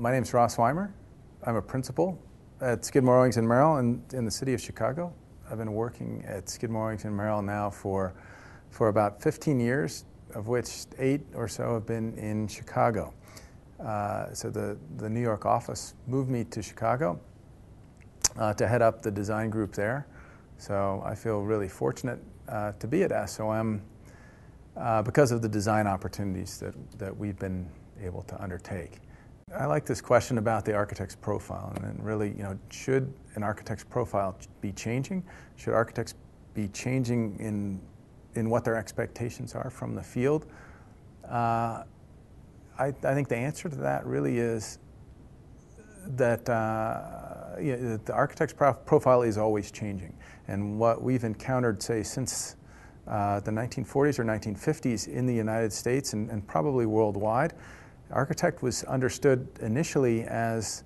My name's Ross Wimer. I'm a principal at Skidmore, Owings & Merrill in the city of Chicago. I've been working at Skidmore, Owings & Merrill now for about 15 years, of which 8 or so have been in Chicago. So the New York office moved me to Chicago to head up the design group there. So I feel really fortunate to be at SOM because of the design opportunities that we've been able to undertake. I like this question about the architect's profile, and really, should an architect's profile be changing? Should architects be changing in what their expectations are from the field? I think the answer to that really is that the architect's profile is always changing. And what we've encountered, say, since the 1940s or 1950s in the United States and probably worldwide, architect was understood initially as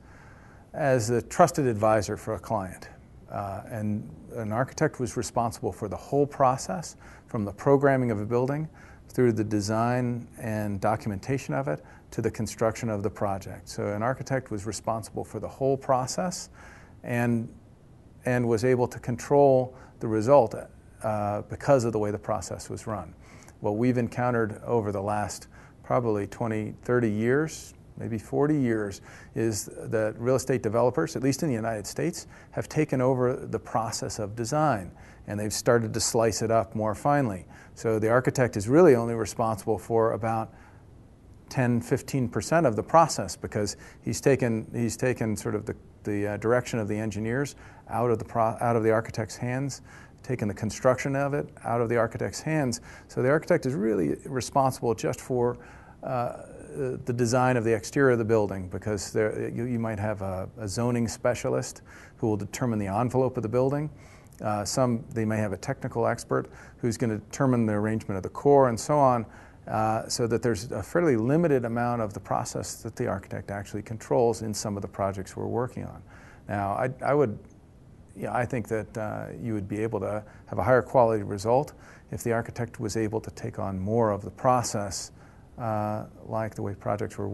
a trusted advisor for a client. And an architect was responsible for the whole process, from the programming of a building through the design and documentation of it to the construction of the project. So an architect was responsible for the whole process and was able to control the result because of the way the process was run. What we've encountered over the last probably 20, 30 years, maybe 40 years, is that real estate developers, at least in the United States, have taken over the process of design, and they've started to slice it up more finely. So the architect is really only responsible for about 10–15% of the process, because he's taken sort of the direction of the engineers out of the architect's hands, taken the construction of it out of the architect's hands. So the architect is really responsible just for the design of the exterior of the building, because you might have a zoning specialist who will determine the envelope of the building. They may have a technical expert who's going to determine the arrangement of the core and so on, so that there's a fairly limited amount of the process that the architect actually controls in some of the projects we're working on. Now, I think that you would be able to have a higher quality result if the architect was able to take on more of the process, like the way projects were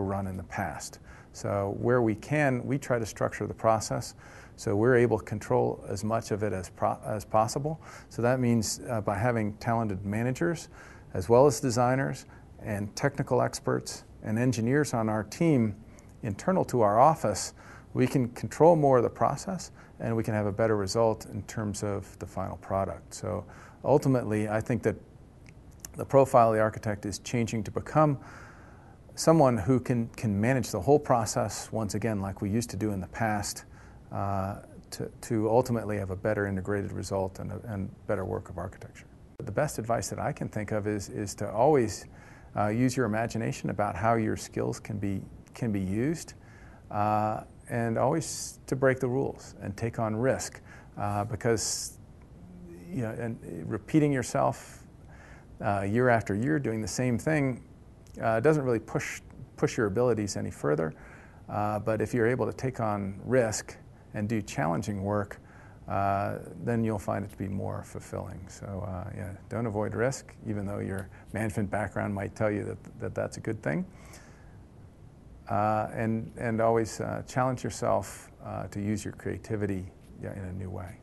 run in the past. So where we can, we try to structure the process so we're able to control as much of it as possible. So that means by having talented managers, as well as designers and technical experts and engineers on our team internal to our office, we can control more of the process, and we can have a better result in terms of the final product. So ultimately, I think that the profile of the architect is changing to become someone who can manage the whole process, once again, like we used to do in the past, to ultimately have a better integrated result and better work of architecture. The best advice that I can think of is to always use your imagination about how your skills can be used, and always to break the rules and take on risk, because and repeating yourself year after year doing the same thing doesn't really push your abilities any further. But if you're able to take on risk and do challenging work, then you'll find it to be more fulfilling. So don't avoid risk, even though your management background might tell you that that's a good thing. And always challenge yourself to use your creativity in a new way.